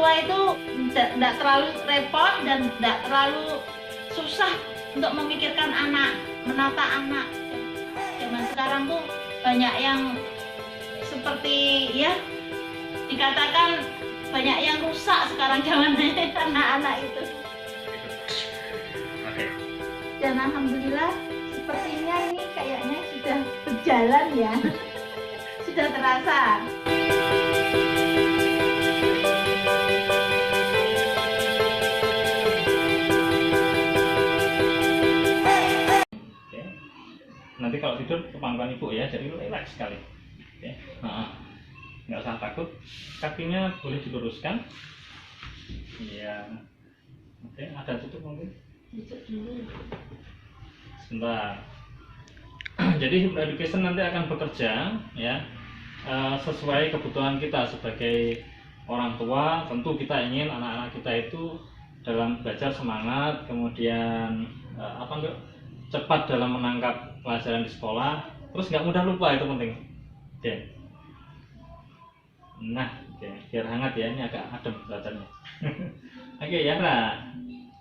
tua itu tidak terlalu repot dan tidak terlalu susah untuk memikirkan anak, menata anak. Zaman sekarang tuh banyak yang seperti ya dikatakan banyak yang rusak sekarang zaman anak-anak itu. Oke. Dan alhamdulillah sepertinya ini kayaknya sudah berjalan ya. Sudah terasa. Oke. Nanti kalau tidur ke pangkuan ibu ya, jadi relax sekali. Oke. Nggak usah takut. Kakinya boleh diluruskan. Iya. Oke, ada tutup mungkin. Tutup dulu. Sebentar. Jadi Hipno Education nanti akan bekerja ya sesuai kebutuhan kita sebagai orang tua. Tentu kita ingin anak-anak kita itu dalam belajar semangat, kemudian cepat dalam menangkap pelajaran di sekolah, terus nggak mudah lupa, itu penting. Oke. Nah, oke, biar hangat ya, ini agak adem belajarnya. Oke, Yara,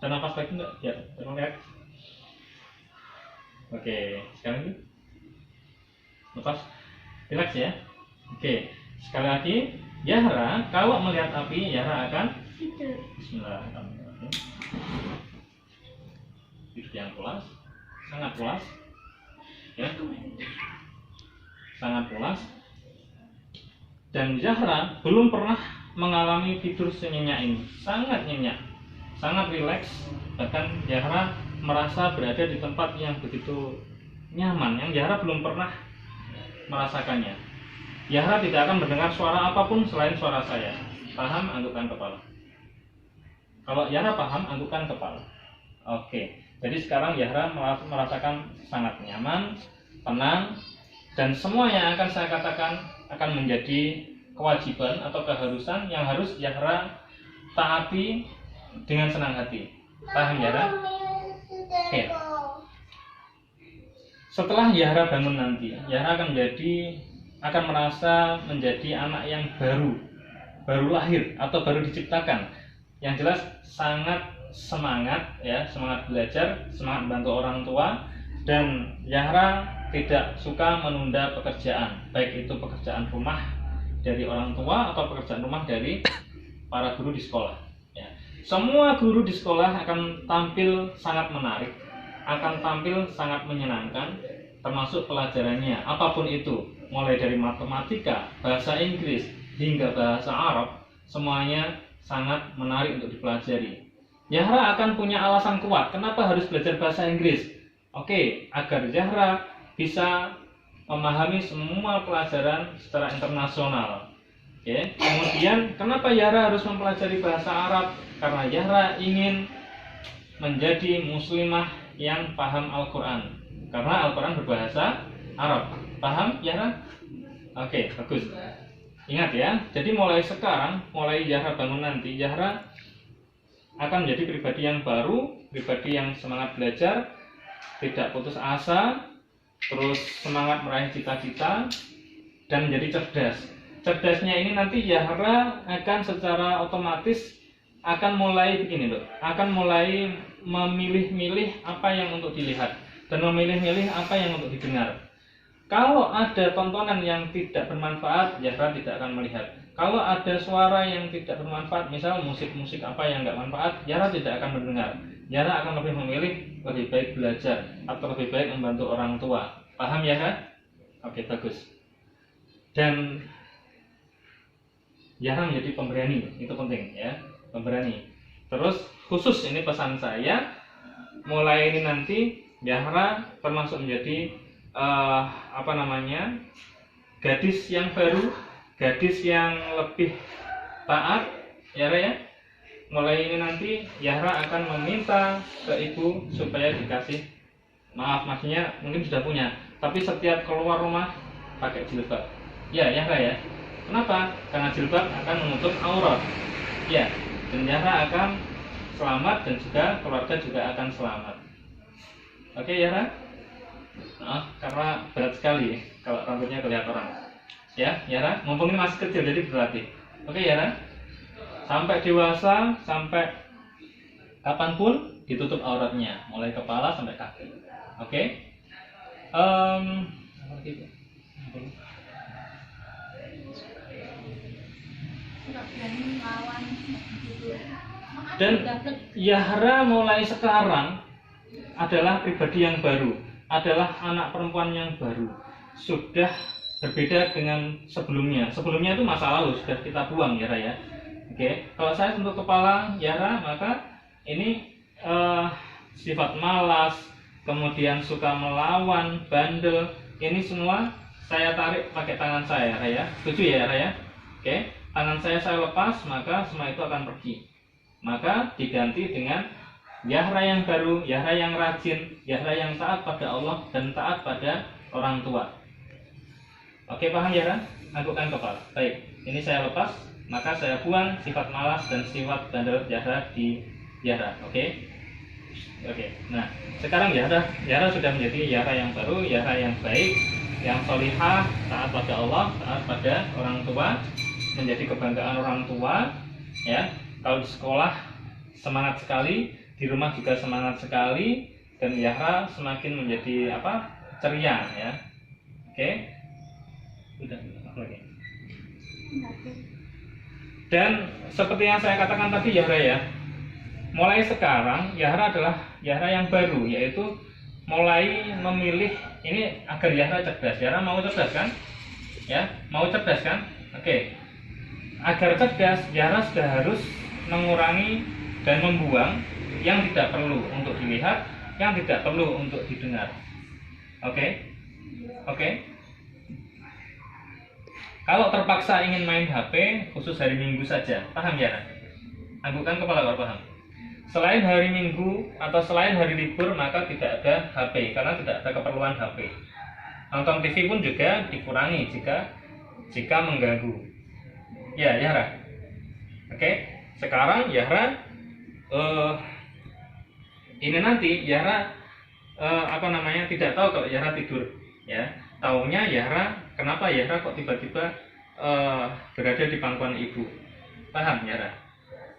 dan nafas lagi enggak? Ya, tolong lihat. Oke, sekarang ini lepas, relax ya. Oke, sekali lagi, Yahra kalau melihat api, Yahra akan Tidur. Bismillahirrahmanirrahim. Tidur yang pulas, sangat pulas, ya, sangat pulas. Dan Yahra belum pernah mengalami tidur senyenyak ini, sangat nyenyak, sangat rileks. Bahkan Yahra merasa berada di tempat yang begitu nyaman, yang Yahra belum pernah merasakannya. Yahra tidak akan mendengar suara apapun selain suara saya. Paham? Anggukkan kepala. Kalau Yahra paham, anggukkan kepala. Oke, jadi sekarang Yahra merasakan sangat nyaman, tenang, dan semua yang akan saya katakan akan menjadi kewajiban atau keharusan yang harus Yahra taati dengan senang hati. Paham Yahra? Oke. Setelah Yahra bangun nanti, Yahra akan merasa menjadi anak yang baru lahir atau baru diciptakan. Yang jelas sangat semangat ya, semangat belajar, semangat membantu orang tua, dan Yahra tidak suka menunda pekerjaan, baik itu pekerjaan rumah dari orang tua atau pekerjaan rumah dari para guru di sekolah. Ya. Semua guru di sekolah akan tampil sangat menarik, akan tampil sangat menyenangkan, termasuk pelajarannya, apapun itu, mulai dari matematika, bahasa Inggris, hingga bahasa Arab, semuanya sangat menarik untuk dipelajari. Yahra akan punya alasan kuat, kenapa harus belajar bahasa Inggris? Oke, agar Yahra bisa memahami semua pelajaran secara internasional. Oke. Kemudian, kenapa Yahra harus mempelajari bahasa Arab? Karena Yahra ingin menjadi muslimah yang paham Al-Quran. Karena Al-Quran berbahasa Arab. Paham Yahra? Oke, bagus. Ingat ya, jadi mulai sekarang, mulai Yahra bangun nanti, Yahra akan menjadi pribadi yang baru, pribadi yang semangat belajar, tidak putus asa, terus semangat meraih cita-cita, dan menjadi cerdas. Cerdasnya ini nanti Yahra akan secara otomatis akan mulai begini loh, akan mulai memilih-milih apa yang untuk dilihat dan memilih-milih apa yang untuk didengar. Kalau ada tontonan yang tidak bermanfaat, Yahra tidak akan melihat. Kalau ada suara yang tidak bermanfaat, misal musik-musik apa yang nggak manfaat, Yahra tidak akan mendengar. Yahra akan lebih memilih lebih baik belajar atau lebih baik membantu orang tua. Paham Yahra? Oke, bagus. Dan Yahra menjadi pemberani, itu penting ya, pemberani. Terus khusus ini pesan saya, mulai ini nanti Yahra termasuk menjadi gadis yang baru, gadis yang lebih taat, Yahra ya. Mulai ini nanti Yahra akan meminta ke ibu supaya dikasih, maaf maksudnya mungkin sudah punya, tapi setiap keluar rumah pakai jilbab. Ya Yahra ya. Kenapa? Karena jilbab akan menutup aurat. Ya, dan Yahra akan selamat dan juga keluarga juga akan selamat. Oke Yahra? Karena berat sekali kalau rambutnya kelihatan orang. Ya, Yahra, mumpung ini masih kecil jadi berlatih. Oke Yahra? sampai dewasa, sampai kapanpun ditutup auratnya, mulai kepala sampai kaki. Oke? Apa lagi, Bu? Dan Yahra mulai sekarang adalah pribadi yang baru, adalah anak perempuan yang baru, sudah berbeda dengan sebelumnya. Sebelumnya itu masa lalu, sudah kita buang Yahra ya. Oke, kalau saya untuk kepala Yahra, maka ini sifat malas, kemudian suka melawan, bandel, ini semua saya tarik pakai tangan saya ya. Setuju ya Yahra ya? Oke, tangan saya lepas, maka semua itu akan pergi. Maka diganti dengan Yahra yang baru, Yahra yang rajin, Yahra yang taat pada Allah dan taat pada orang tua. Oke, paham Yahra? Anggukkan kepala. Baik, ini saya lepas, maka saya buang sifat malas dan sifat bandel Yahra di Yahra. Oke? Oke. Nah, sekarang Yahra sudah menjadi Yahra yang baru, Yahra yang baik, yang solihah, taat pada Allah, taat pada orang tua, menjadi kebanggaan orang tua. Ya, kalau di sekolah semangat sekali, di rumah juga semangat sekali, dan Yahra semakin menjadi ceria ya. Oke, udah apa lagi? Dan seperti yang saya katakan tadi Yahra ya, mulai sekarang Yahra adalah Yahra yang baru, yaitu mulai memilih ini agar Yahra cerdas. Yahra mau cerdas kan? Ya, mau cerdas kan? Oke. Agar cerdas, Yahra sudah harus mengurangi dan membuang yang tidak perlu untuk dilihat, yang tidak perlu untuk didengar. Oke? Oke? Kalau terpaksa ingin main HP, khusus hari Minggu saja. Paham ya? Anggukkan kepala kalau paham. Selain hari Minggu atau selain hari libur, maka tidak ada HP, karena tidak ada keperluan HP. Nonton TV pun juga dikurangi jika mengganggu. Ya, Yahra. Oke? Sekarang Yahra ini nanti Yahra tidak tahu kalau Yahra tidur ya. Taunya Yahra, kenapa Yahra kok tiba-tiba berada di pangkuan ibu. Paham Yahra?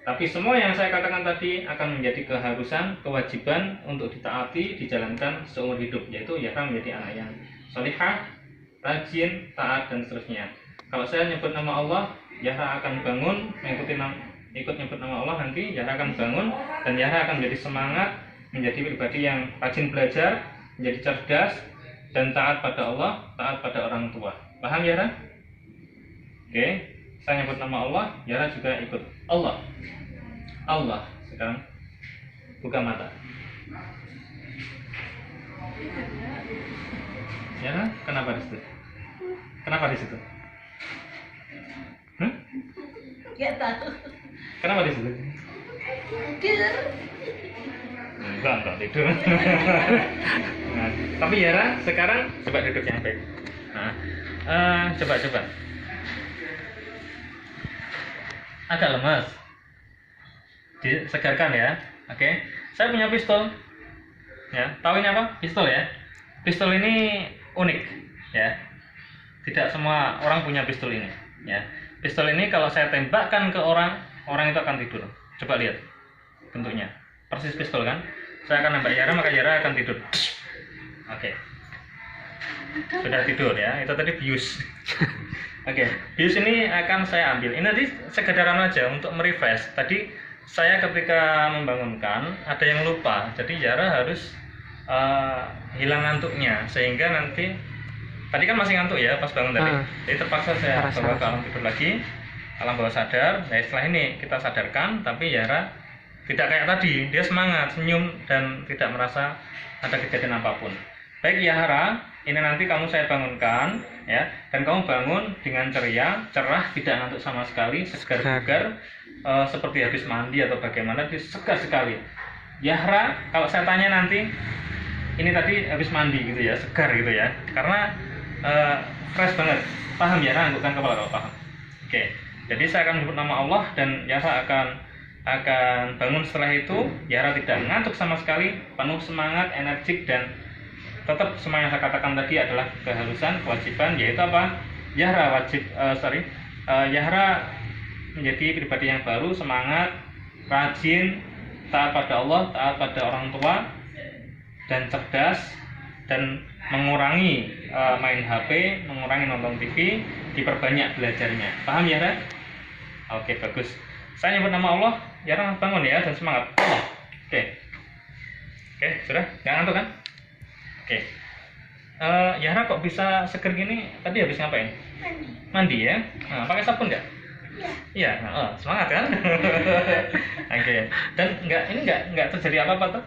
Tapi semua yang saya katakan tadi akan menjadi keharusan, kewajiban untuk ditaati, dijalankan seumur hidup, yaitu Yahra menjadi anak yang salihah, rajin, taat, dan seterusnya. Kalau saya nyebut nama Allah, Yahra akan bangun ikut nyebut nama Allah, nanti Yahra akan bangun dan Yahra akan menjadi semangat, menjadi pribadi yang rajin belajar, menjadi cerdas dan taat pada Allah, taat pada orang tua. Paham Yahra? Oke, saya nyebut nama Allah, Yahra juga ikut Allah. Allah. Sekarang buka mata. Yahra, kenapa di situ? Kenapa di situ? Gak tahu. Kenapa di situ? Tidur. Enggak tidur. Nah, tapi Yahra sekarang coba duduk yang baik. Nah, coba. Agak lemas. Disegarkan ya. Oke. Saya punya pistol. Ya, tahu ini apa? Pistol ya. Pistol ini unik ya. Tidak semua orang punya pistol ini ya. Pistol ini kalau saya tembakkan ke orang itu akan tidur. Coba lihat bentuknya. Persis pistol kan? Saya akan nembak Yahra, maka Yahra akan tidur. Oke. Sudah tidur ya. Itu tadi bius. Oke. Bius ini akan saya ambil. Ini nanti sekedaran aja untuk merefresh. Tadi saya ketika membangunkan ada yang lupa. Jadi Yahra harus hilang ngantuknya, sehingga nanti tadi kan masih ngantuk ya pas bangun tadi. Jadi terpaksa saya bawa ke alam tidur lagi, alam bawah sadar. Nah, setelah ini kita sadarkan, tapi Yahra tidak kayak tadi, dia semangat, senyum dan tidak merasa ada kejadian apapun. Baik Yahra, ini nanti kamu saya bangunkan ya, dan kamu bangun dengan ceria, cerah, tidak ngantuk sama sekali, segar bugar, seperti habis mandi atau bagaimana, segar sekali. Yahra, kalau saya tanya nanti, ini tadi habis mandi gitu ya, segar gitu ya, karena fresh banget. Paham Yahra? Anggukkan kepala kalau paham. Oke. Jadi saya akan sebut nama Allah dan Yahra akan bangun setelah itu. Yahra tidak ngantuk sama sekali, penuh semangat, energik, dan tetap semua yang saya katakan tadi adalah keharusan, kewajiban, yaitu apa? Yahra menjadi pribadi yang baru, semangat, rajin, taat pada Allah, taat pada orang tua, dan cerdas, dan mengurangi main HP, mengurangi nonton TV, diperbanyak belajarnya. Paham ya, Ra? Oke, bagus. Saya nyebut nama Allah, ya Ra, bangun ya dan semangat. Allah. Oke, sudah? Nggak ngantuk kan? Oke. Yara kok bisa seger gini? Tadi habis ngapain? Mandi ya? Nah, pakai sabun nggak? Iya. Semangat kan? Oke. Dan ini nggak terjadi apa-apa tuh?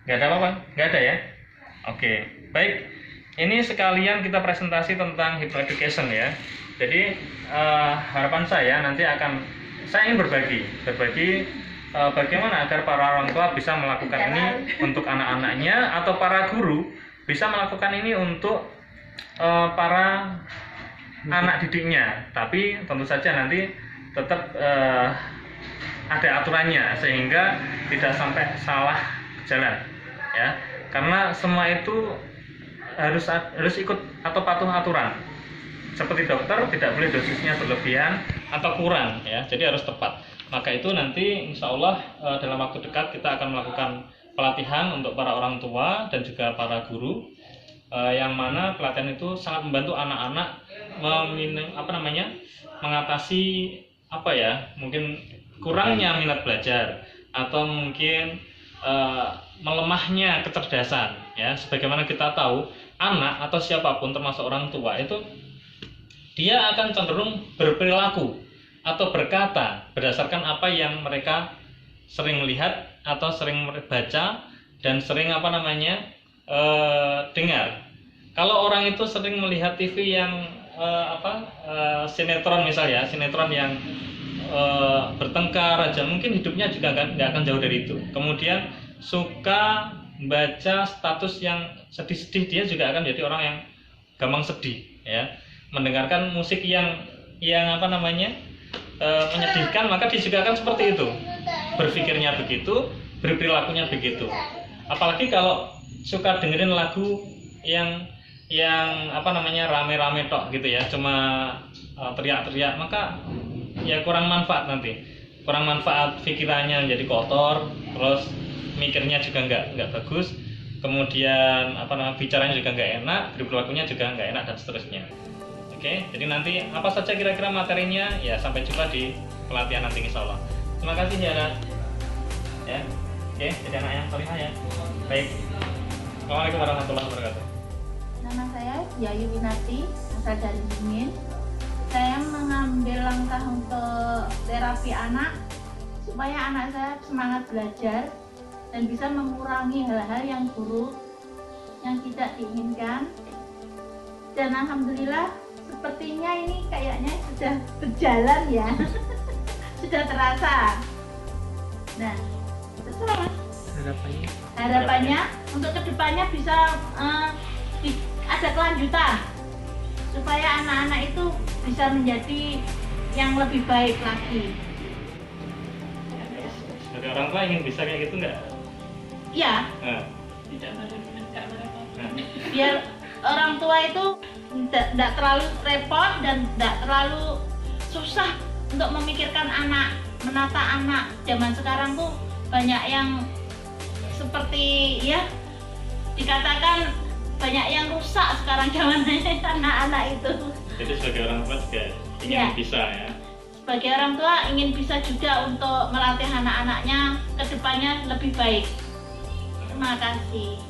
Nggak ada apa-apa? Nggak ada ya? Oke. Baik. Ini sekalian kita presentasi tentang hypnoeducation ya. Jadi harapan saya nanti saya ingin berbagi bagaimana agar para orang tua bisa melakukan ini untuk anak-anaknya, atau para guru bisa melakukan ini untuk para anak didiknya. Tapi tentu saja nanti tetap ada aturannya sehingga tidak sampai salah jalan ya. Karena semua itu harus ikut atau patuh aturan. Seperti dokter, tidak boleh dosisnya berlebihan atau kurang ya. Jadi harus tepat. Maka itu nanti insya Allah dalam waktu dekat kita akan melakukan pelatihan untuk para orang tua dan juga para guru, yang mana pelatihan itu sangat membantu anak-anak mengatasi mungkin kurangnya minat belajar atau mungkin melemahnya kecerdasan ya. Sebagaimana kita tahu, anak atau siapapun termasuk orang tua itu dia akan cenderung berperilaku atau berkata berdasarkan apa yang mereka sering lihat atau sering baca dan sering dengar. Kalau orang itu sering melihat TV yang sinetron misalnya, sinetron yang bertengkar aja, mungkin hidupnya juga nggak akan jauh dari itu. Kemudian suka baca status yang sedih-sedih, dia juga akan jadi orang yang gampang sedih ya. Mendengarkan musik yang menyedihkan, maka dia juga akan seperti itu, berpikirnya begitu, berperilakunya begitu. Apalagi kalau suka dengerin lagu yang rame-rame tok gitu ya, cuma teriak-teriak, maka ya kurang manfaat nanti, kurang manfaat, pikirannya jadi kotor, terus mikirnya juga nggak bagus, kemudian bicaranya juga nggak enak, berperilakunya juga nggak enak dan seterusnya. Oke, jadi nanti apa saja kira-kira materinya ya, sampai jumpa di pelatihan nanti insya Allah. Terima kasih ya. Oke, jadi anak yang solihah ya. Baik. Assalamualaikum warahmatullahi wabarakatuh. Nama saya Yayu Winati, asal dari Bungin. Saya mengambil langkah untuk terapi anak supaya anak saya semangat belajar dan bisa mengurangi hal-hal yang buruk yang tidak diinginkan. Dan alhamdulillah sepertinya ini kayaknya sudah berjalan ya. Sudah terasa. Nah, betul. Harapannya untuk kedepannya bisa ada kelanjutan supaya anak-anak itu bisa menjadi yang lebih baik lagi. Sebagai orang tua ingin bisa kayak gitu nggak? Iya. Biar orang tua itu tidak terlalu repot dan tidak terlalu susah untuk memikirkan anak, menata anak. Zaman sekarang tuh banyak yang seperti ya dikatakan banyak yang rusak sekarang zaman anak-anak itu. Jadi sebagai orang tua juga ingin bisa ya. Sebagai orang tua ingin bisa juga untuk melatih anak-anaknya ke depannya lebih baik. Terima kasih.